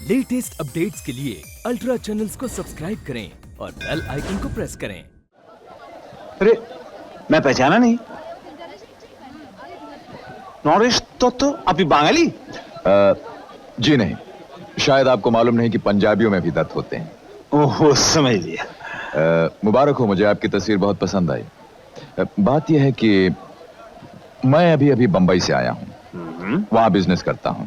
Latest updates के लिए ultra channels को सब्सक्राइब करें और बेल आइकन को प्रेस करें। अरे मैं पहचाना नहीं। नॉरिश तो आप बांगाली? जी नहीं, शायद आपको मालूम नहीं कि पंजाबियों में भी दत्त होते हैं। ओह समझ लिया। मुबारक हो, मुझे आपकी तस्वीर बहुत पसंद आई। बात यह है कि मैं अभी अभी बंबई से आया हूं, वहां बिजनेस करता हूं।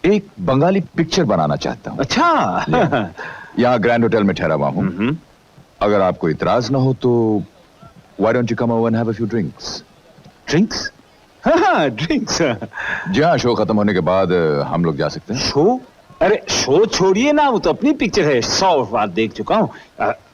एक बंगाली पिक्चर बनाना चाहता हूं। अच्छा। यहाँ ग्रैंड होटल में ठहरा हुआ हूं। अगर आपको इतराज ना हो तो why don't you come over and have a few drinks? Drinks? हाँ ड्रिंक्स। जी हाँ, शो खत्म होने के बाद हम लोग जा सकते हैं। शो? अरे शो छोड़िए ना, वो तो अपनी पिक्चर है, 100 बार देख चुका हूँ।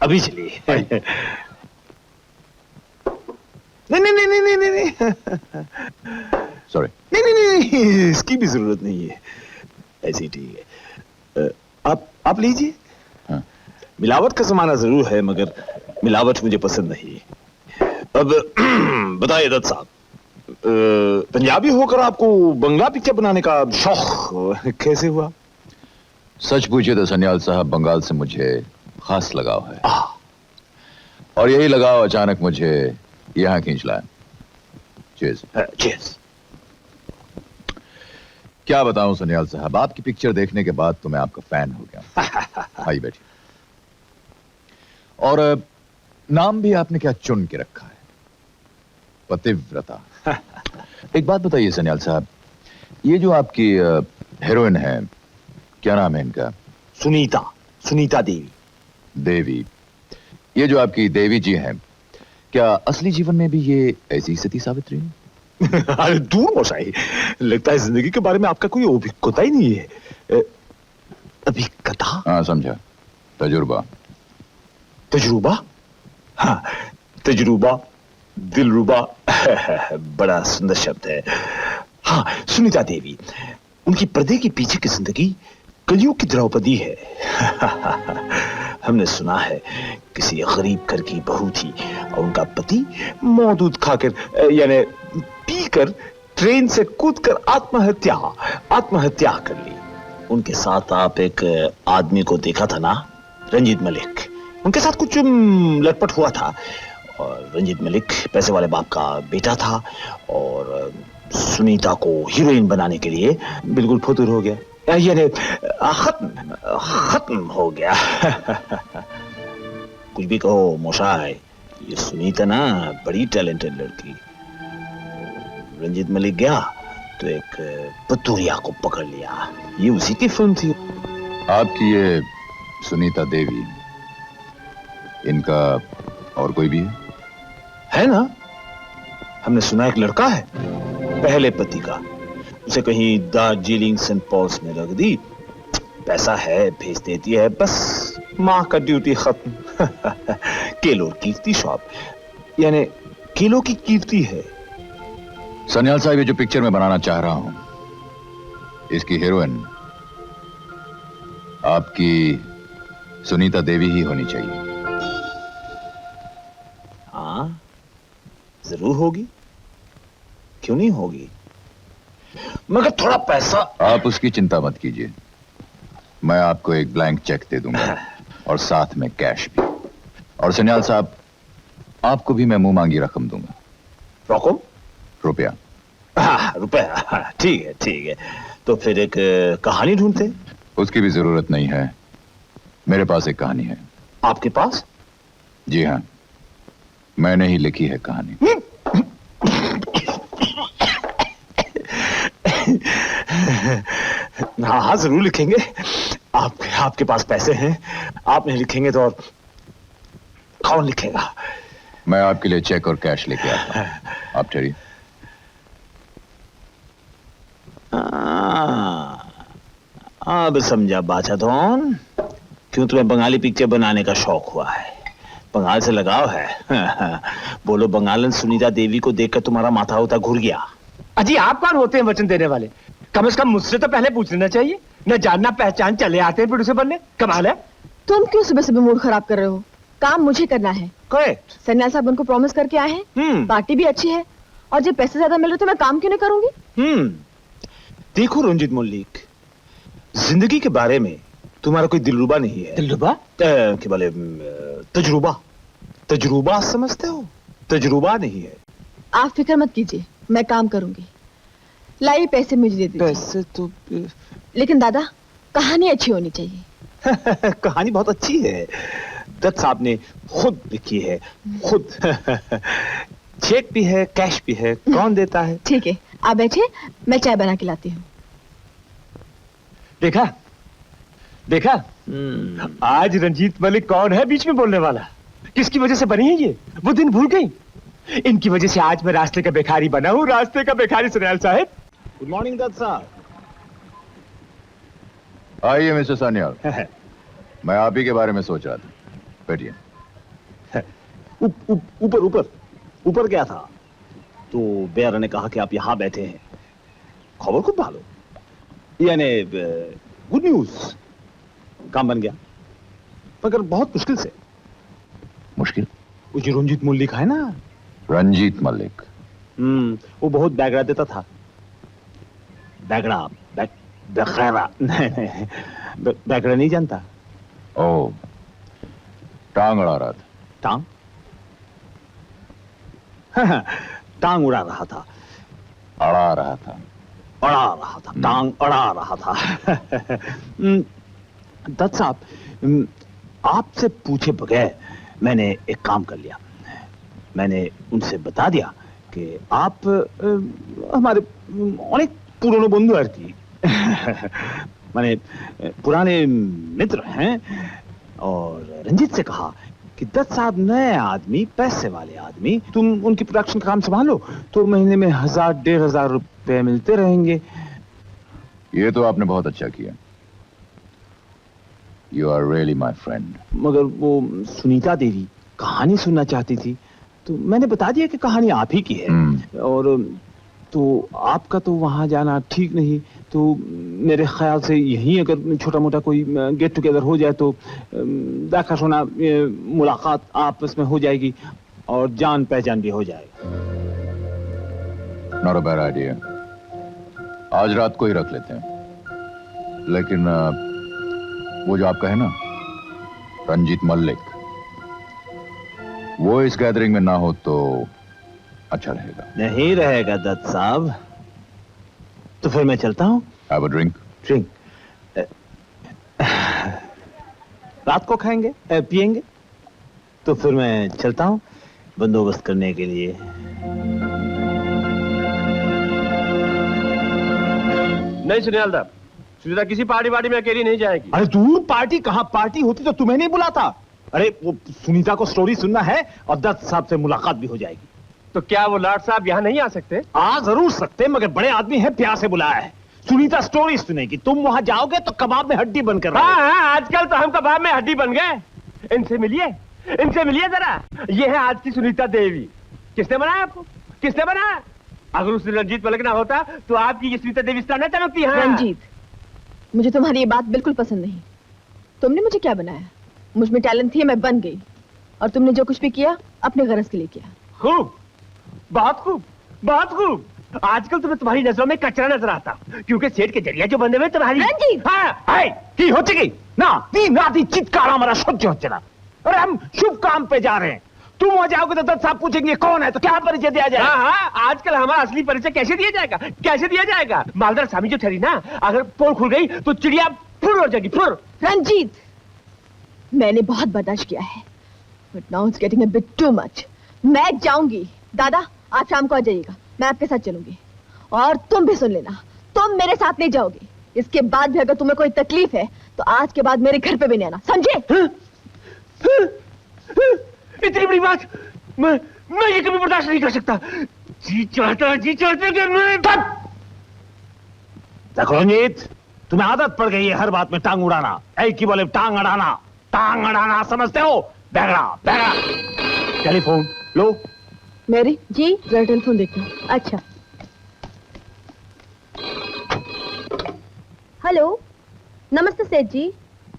अभी चलिए। नहीं नहीं नहीं नहीं नहीं नहीं। सॉरी। नहीं नहीं नहीं, इसकी भी जरूरत नहीं है, ऐसी ठीक है। आप लीजिए। हाँ। मिलावट का जमाना जरूर है, मगर मिलावट मुझे पसंद नहीं। अब बताइए दत्त साहब, पंजाबी होकर आपको बंगला पिक्चर बनाने का शौक कैसे हुआ? सच पूछिए तो सन्याल साहब, बंगाल से मुझे खास लगाव है और यही लगाव अचानक मुझे यहां खींच लाया। चीज चीज। क्या बताऊं सन्याल साहब, आपकी पिक्चर देखने के बाद तो मैं आपका फैन हो गया। आइए बैठिए। और नाम भी आपने क्या चुन के रखा है, पतिव्रता। एक बात बताइए सन्याल साहब, ये जो आपकी हीरोइन है, क्या नाम है इनका? सुनीता, सुनीता देवी। देवी। ये जो आपकी देवी जी हैं, क्या असली जीवन में भी ये ऐसी सती सावित्री है? अरे दूर मौसाई, लगता है जिंदगी के बारे में आपका कोई अभिज्ञता ही नहीं है। अभिज्ञता? हाँ समझा, तजुर्बा। तजुर्बा? हाँ, तजुर्बा, दिलरुबा। बड़ा सुंदर शब्द है। हाँ, सुनीता देवी, उनकी पर्दे के पीछे की जिंदगी कलयुग की द्रौपदी है। हमने सुना है किसी गरीब घर की बहू थी और उनका पति मौदूद खाकर यानी पीकर ट्रेन से कूदकर आत्महत्या कर ली। उनके साथ आप एक आदमी को देखा था ना, रंजीत मलिक। उनके साथ कुछ लटपट हुआ था और रंजीत मलिक पैसे वाले बाप का बेटा था और सुनीता को हीरोइन बनाने के लिए बिल्कुल फुतूर हो गया, यानी खत्म हो गया। कुछ भी कहो मोशाय, ये सुनीता ना बड़ी टैलेंटेड लड़की। रंजीत मलिक गया तो एक पतूरिया को पकड़ लिया, ये उसी की फिल्म थी। आपकी ये सुनीता देवी, इनका और कोई भी है ना? हमने सुना एक लड़का है पहले पति का, उसे कहीं दार्जिलिंग सेंट पॉल्स में रख दी, पैसा है भेज देती है, बस माँ का ड्यूटी खत्म। केलो कीर्ति शॉप, यानी केलो की कीर्ति है। सन्याल साहब, ये जो पिक्चर मैं बनाना चाह रहा हूं, इसकी हीरोइन आपकी सुनीता देवी ही होनी चाहिए। हाँ जरूर होगी, क्यों नहीं होगी, मगर थोड़ा पैसा। आप उसकी चिंता मत कीजिए, मैं आपको एक ब्लैंक चेक दे दूंगा और साथ में कैश भी। और सन्याल साहब, आपको भी मैं मुंह मांगी रकम दूंगा। रकम? रुपया। हाँ रुपया, ठीक है ठीक है। तो फिर एक कहानी ढूंढते। उसकी भी जरूरत नहीं है, मेरे पास एक कहानी है। आपके पास? जी हाँ, मैंने ही लिखी है कहानी। हाँ हाँ जरूर लिखेंगे। आपके पास पैसे हैं, आप नहीं लिखेंगे तो और कौन लिखेगा? मैं आपके लिए चेक और कैश लेके आता हूं, आप ठहरिए। अब समझा बाछाधन, क्यों तुम्हें बंगाली पिक्चर बनाने का शौक हुआ है, बंगाल से लगाव है। बोलो बंगालन सुनीता देवी को देखकर तुम्हारा माथा होता घुर गया। अजी आप कौन होते हैं वचन देने वाले? कम से कम मुझसे तो पहले पूछ लेना चाहिए, न जानना पहचान चले आते हैं प्रोड्यूसर बनने। कमाल है। तुम क्यों सुबह सुबह मूड खराब कर रहे हो? काम मुझे करना है। करेक्ट। सन्याल साहब उनको प्रॉमिस करके आए हैं, पार्टी भी अच्छी है और जब पैसे ज्यादा मिल रहे तो मैं काम क्यों नहीं करूंगी? देखो रंजीत मलिक, जिंदगी के बारे में तुम्हारा कोई दिलरुबा नहीं है? दिलरुबा? क्या बोले, तजुर्बा। तजुर्बा समझते हो? तजुर्बा नहीं है। आप फिक्र मत कीजिए, मैं काम करूंगी। लाइए पैसे मुझे दे दीजिए। पैसे तो लेकिन दादा, कहानी अच्छी होनी चाहिए। कहानी बहुत अच्छी है। दत्त साहब ने खुद लिखी है, खुद। चेक भी है, कैश भी है, कौन देता है? ठीक है, आप बैठिए, मैं चाय बना के लाती हूँ। देखा देखा, आज रंजीत मलिक कौन है बीच में बोलने वाला? किसकी वजह से बनी है ये? वो दिन भूल गई। इनकी वजह से आज मैं रास्ते का भिखारी बना हूँ, रास्ते का भिखारी सुनियाल साहब। गुड मॉर्निंग दत्त साहब। आइए मिस्टर सान्याल, मैं आप ही के बारे में सोच रहा था। बैठिए। ऊपर ऊपर ऊपर गया था तो बेयर ने कहा कि आप यहां बैठे हैं, खबर खूब भालो, यानी गुड न्यूज। काम बन गया, मगर बहुत मुश्किल से। मुश्किल? वो जो रंजीत मल्लिक है ना, रंजीत मल्लिक। वो बहुत बैगड़ा देता था। बैगड़ा, बैगड़ा नहीं, बैगड़ा नहीं जानता? ओ, टांग अड़ा रहा था। टांग? टांग उड़ा रहा था। अड़ा रहा था। अड़ा रहा था, टांग अड़ा रहा था। दत्त साहब, आपसे पूछे बगैर मैंने एक काम कर लिया। मैंने उनसे बता दिया कि आप हमारे अनेक पुराने बंधु আর কি, माने पुराने मित्र हैं। और रंजीत से कहा कि दत्त साहब नए आदमी, पैसे वाले आदमी, तुम उनकी प्रोडक्शन का काम संभालो तो महीने में 1000-1500 रुपए मिलते रहेंगे। ये तो आपने बहुत अच्छा किया। You are really my friend. मगर वो सुनीता देवी कहानी सुनना चाहती थी तो मैंने बता दिया कि कहानी आप ही की है। और तो आपका तो वहां जाना ठीक नहीं, तो मेरे ख्याल से यहीं अगर छोटा मोटा कोई गेट टुगेदर हो जाए तो देखा सुना मुलाकात आपस में हो जाएगी और जान पहचान भी हो जाएगी। Not a bad idea. आज रात को ही रख लेते हैं। लेकिन वो जो आपका है ना, रंजीत मल्लिक, वो इस गैदरिंग में ना हो तो अच्छा रहेगा। नहीं रहेगा दत्त साहब। तो फिर मैं चलता हूँ। Have a drink. ड्रिंक रात को खाएंगे, पिएंगे। तो फिर मैं चलता हूँ बंदोबस्त करने के लिए। नहीं सुनियाल साहब, सुनीता किसी पार्टी वार्टी में अकेली नहीं जाएगी। अरे दूर, पार्टी कहाँ? पार्टी होती तो तुम्हें नहीं बुलाता। अरे वो सुनीता को स्टोरी सुनना है और दत्त साहब से मुलाकात भी हो जाएगी। तो क्या वो लाट साहब यहाँ नहीं आ सकते? आ जरूर सकते, मगर बड़े आदमी हैं, प्यार से बुलाया है। सुनीता स्टोरी सुनेगी, तुम वहां जाओगे तो कबाब में हड्डी बनकर रहोगे। हाँ, आजकल तो हम कबाब में हड्डी बन गए। इनसे मिलिए, इनसे मिलिए जरा। ये है आज की सुनीता देवी। किसने बनाया आपको? किसने बनाया? अगर उस रंजीत मलिक ना होता तो आपकी ये सुनीता देवी इस तरह न चमकती है। रंजीत, मुझे तुम्हारी ये बात बिल्कुल पसंद नहीं। तुमने मुझे क्या बनाया? मुझ में टैलेंट थी, मैं बन गई। और तुमने जो कुछ भी किया अपने गरज के लिए किया। खूब, बहुत खूब, बहुत खूब। आजकल तुम्हें तुम्हारी नजरों में कचरा नजर आता, क्योंकि सेठ के जरिया जो बंदे हुए तुम्हारी। रंजीत! हाँ, की हो चुकी ना, दिन रात चित्कार हमारा सह्य होता ना। अरे हम शुभ काम पे जा रहे हैं, तुम वहां जाओगे तो दत्त साहब पूछेंगे कौन है, तो क्या परिचय दिया जाएगा? हाँ, आजकल हमारा असली परिचय कैसे दिया जाएगा? कैसे दिया जाएगा? मालदार स्वामी जो ठहरी ना, अगर पोल खुल गई तो चिड़िया फुर हो जाएगी, फुर। रंजीत, मैंने बहुत बर्दाश्त किया है, but now it's getting a bit too much. मैं जाऊंगी। दादा, आप शाम को आ जाइएगा, मैं आपके साथ चलूंगी। और तुम भी सुन लेना, तुम मेरे साथ नहीं जाओगे। इसके बाद भी अगर तुम्हें कोई तकलीफ है तो आज के बाद मेरे घर पे भी नहीं आना, समझे? इतनी बड़ी बात मैं ये कभी बर्दाश्त नहीं कर सकता। जी चाहता कि मैं। देखो रंजीत, तुम्हें आदत पड़ गई है हर बात में टांग उड़ाना। ऐ की बोले टांग अड़ाना, टांग अड़ाना समझते हो? बैगड़ा बैगड़ा। टेलीफोन लो। मेरी जी, जरा टेलीफोन देखो। अच्छा, हेलो, नमस्ते सेठ जी।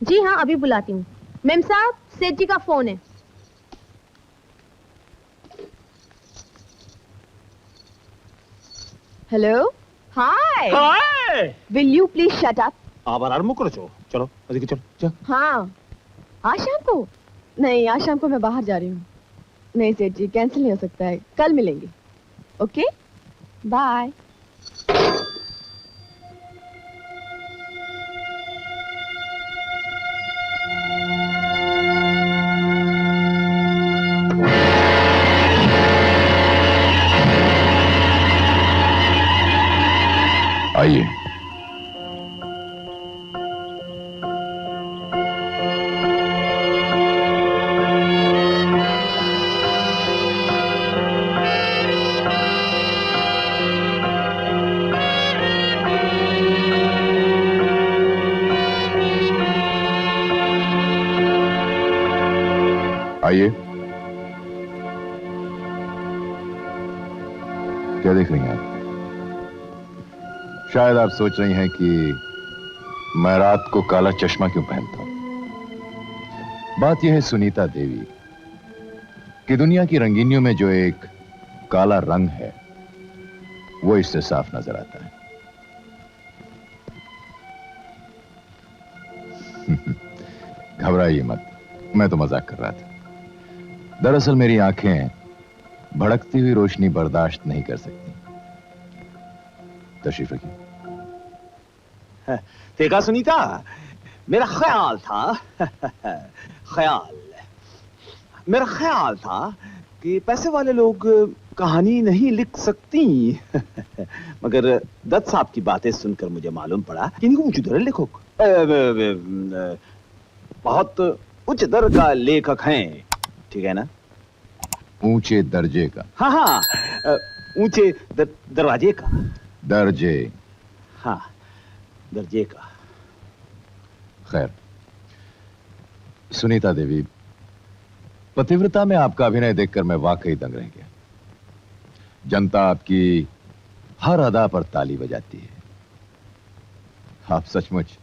जी हाँ, अभी बुलाती हूँ। मेम साहब, सेठ जी का फोन है। Hello, hi. Hi. Will you please shut up? आबार आरम्भ करो चलो अधिक चलो चलो। हाँ, आज शाम को? नहीं, आज शाम को मैं बाहर जा रही हूँ। नहीं सेठ जी, कैंसिल नहीं हो सकता है, कल मिलेंगे। Okay, bye. आइए। आइए। क्या देख रही हैं आप? शायद आप सोच रही हैं कि मैं रात को काला चश्मा क्यों पहनता हूं। बात यह है सुनीता देवी कि दुनिया की रंगीनियों में जो एक काला रंग है वो इससे साफ नजर आता है। घबराइए मत, मैं तो मजाक कर रहा था। दरअसल मेरी आंखें भड़कती हुई रोशनी बर्दाश्त नहीं कर सकती। तशरीफ रखिए। देखा सुनीता, मेरा ख्याल था कि पैसे वाले लोग कहानी नहीं लिख सकती। मगर दत्त साहब की बातें सुनकर मुझे मालूम पड़ा कि इनको ऊंचे दर्जे लेखक, बहुत उच्च दर्जे का लेखक हैं, ठीक है ना? ऊंचे दर्जे का? हाँ, ऊंचे दरवाजे का दर्जे। हाँ, दर्जे का। खैर, सुनीता देवी, पतिव्रता में आपका अभिनय देखकर मैं वाकई दंग रह गया। जनता आपकी हर अदा पर ताली बजाती है। आप सचमुच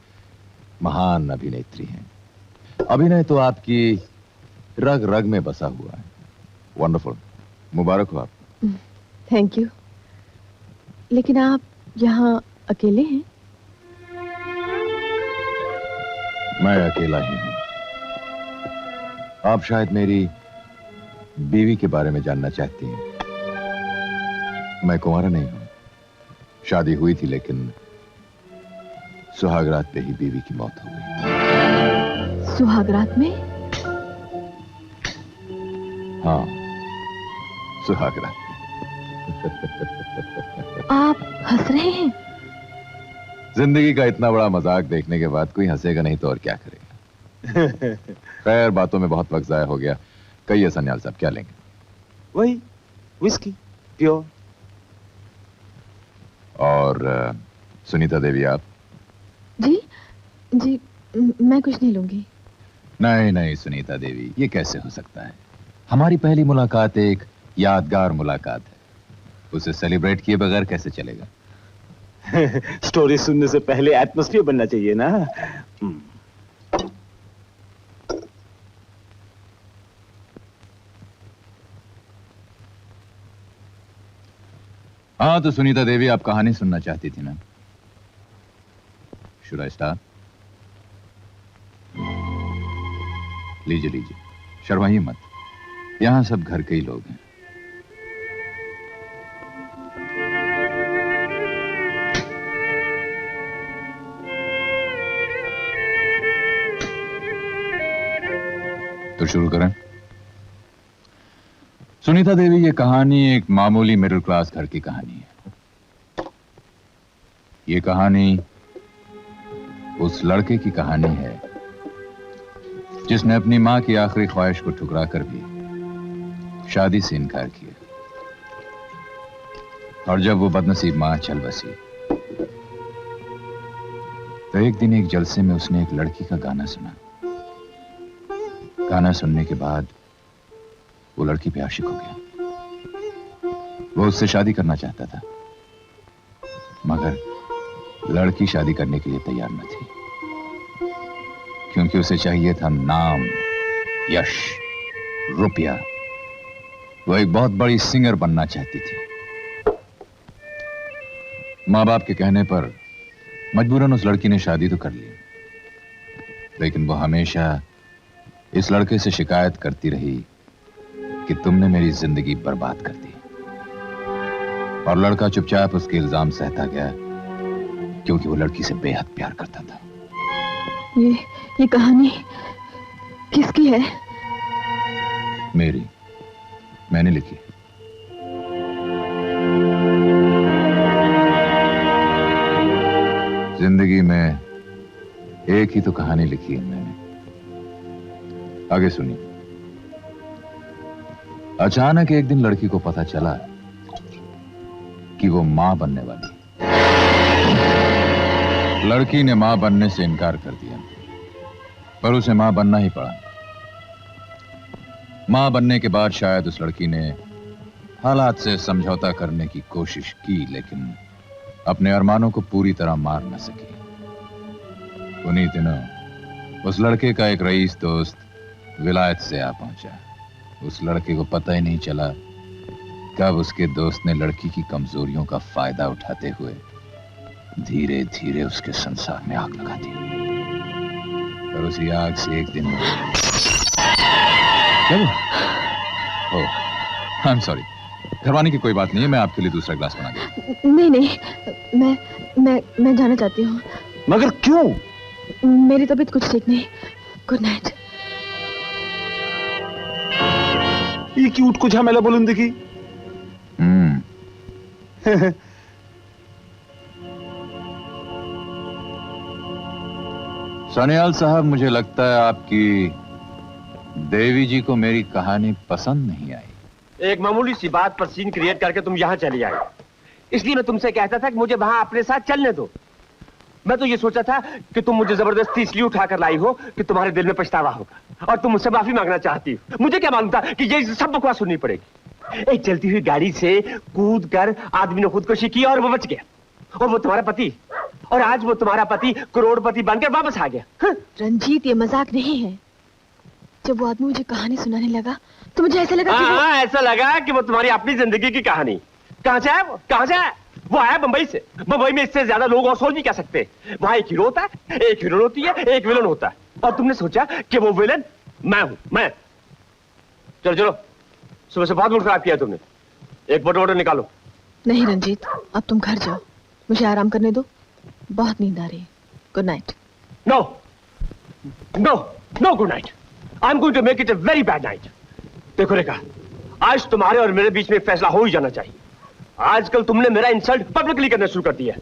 महान अभिनेत्री हैं। अभिनय तो आपकी रग रग में बसा हुआ है। वंडरफुल, मुबारक हो आप। Thank you. लेकिन आप यहाँ अकेले हैं? मैं अकेला ही हूं। आप शायद मेरी बीवी के बारे में जानना चाहती हैं। मैं कुंवारा नहीं हूं। शादी हुई थी लेकिन सुहागरात पे ही बीवी की मौत हो गई। सुहागरात में? हाँ, सुहागरात। आप हंस रहे हैं? जिंदगी का इतना बड़ा मजाक देखने के बाद कोई हंसेगा नहीं तो और क्या करेगा। खैर, बातों में बहुत वक्त जाया हो गया। कहिए सन्याल साहब, क्या लेंगे? वही विस्की प्योर। और सुनीता देवी, आप? जी जी, मैं कुछ नहीं लूंगी। नहीं नहीं सुनीता देवी, ये कैसे हो सकता है? हमारी पहली मुलाकात एक यादगार मुलाकात है। उसे सेलिब्रेट किए बगैर कैसे चलेगा? स्टोरी सुनने से पहले एटमॉस्फेयर बनना चाहिए ना। हाँ, तो सुनीता देवी, आप कहानी सुनना चाहती थी ना? Should I start? लीजिए लीजिए, शर्माइए मत। यहां सब घर के ही लोग हैं। तो शुरू करें। सुनीता देवी, ये कहानी एक मामूली मिडिल क्लास घर की कहानी है। ये कहानी उस लड़के की कहानी है जिसने अपनी मां की आखिरी ख्वाहिश को ठुकराकर भी शादी से इनकार किया। और जब वो बदनसीब मां चल बसी तो एक दिन एक जलसे में उसने एक लड़की का गाना सुना। गाना सुनने के बाद वो लड़की पे आशिक हो गया। वो उससे शादी करना चाहता था, मगर लड़की शादी करने के लिए तैयार न थी, क्योंकि उसे चाहिए था नाम, यश, रुपया। वो एक बहुत बड़ी सिंगर बनना चाहती थी। माँ बाप के कहने पर मजबूरन उस लड़की ने शादी तो कर ली, लेकिन वो हमेशा इस लड़के से शिकायत करती रही कि तुमने मेरी जिंदगी बर्बाद कर दी। और लड़का चुपचाप उसके इल्जाम सहता गया, क्योंकि वो लड़की से बेहद प्यार करता था। ये कहानी किसकी है? मेरी, मैंने लिखी। जिंदगी में एक ही तो कहानी लिखी है मैंने। आगे सुनिए। अचानक एक दिन लड़की को पता चला कि वो मां बनने वाली है। लड़की ने मां बनने से इनकार कर दिया, पर उसे मां बनना ही पड़ा। मां बनने के बाद शायद उस लड़की ने हालात से समझौता करने की कोशिश की, लेकिन अपने अरमानों को पूरी तरह मार न सकी। उन्हीं दिनों उस लड़के का एक रईस दोस्त विलायत से आ पहुंचा। उस लड़के को पता ही नहीं चला कब उसके दोस्त ने लड़की की कमजोरियों का फायदा उठाते हुए धीरे धीरे उसके संसार में आग लगा दी। और उसी आग से एक दिन आई एम सॉरी, घरवानी की कोई बात नहीं है, मैं आपके लिए दूसरा ग्लास बना दूं। नहीं, मैं जाना चाहती हूँ। मगर क्यों? मेरी तबीयत कुछ ठीक नहीं। Good night. ये क्यूट कुछ झमेला बोलूं देखी। सनियाल साहब, मुझे लगता है आपकी देवी जी को मेरी कहानी पसंद नहीं आई। एक मामूली सी बात पर सीन क्रिएट करके तुम यहां चली आई, इसलिए मैं तुमसे कहता था कि मुझे वहां अपने साथ चलने दो। मैं तो ये सोचा था कि तुम मुझे जबरदस्ती इसलिए उठाकर लाई हो कि तुम्हारे दिल में पछतावा होगा और तुम मुझसे माफी मांगना चाहती हो। मुझे क्या मालूम था कि ये सब बकवास सुननी पड़ेगी। एक चलती हुई गाड़ी से कूद कर आदमी ने खुदकुशी की और वो बच गया, और वो तुम्हारा पति, और आज वो तुम्हारा पति करोड़पति बनकर वापस आ गया। रंजीत, ये मजाक नहीं है। जब वो आदमी मुझे कहानी सुनाने लगा तो मुझे ऐसा लगा कि ऐसा लगा कि वो तुम्हारी अपनी जिंदगी की कहानी। कहां से है वो? कहां से है वो? आया बंबई से। बंबई में इससे ज्यादा लोग और सोच भी क्या सकते। वहां एक हीरो होता है, एक हीरोइन होती है, एक विलन होता है, और तुमने सोचा कि वो विलन मैं हूं। मैं चलो चलो, सुबह से बहुत मूड खराब किया तुमने। एक बोतल निकालो। नहीं रंजीत, अब तुम घर जाओ, मुझे आराम करने दो, बहुत नींद आ रही है। Good night. No no no, good night. I am going to make it a very bad night. देखो रेखा, आज तुम्हारे और मेरे बीच में फैसला हो ही जाना चाहिए। आजकल तुमने मेरा इंसल्ट पब्लिकली करना शुरू कर दिया।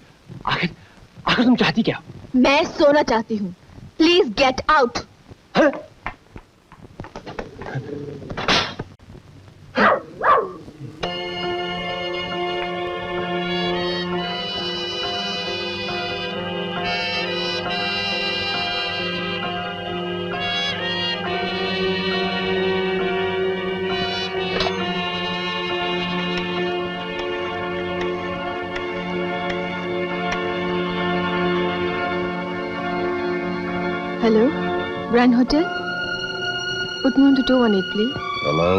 आखिर तुम चाहती क्या? मैं सोना चाहती हूँ। Please get out. Hello, Grand Hotel. Put me on to 218, please. Hello.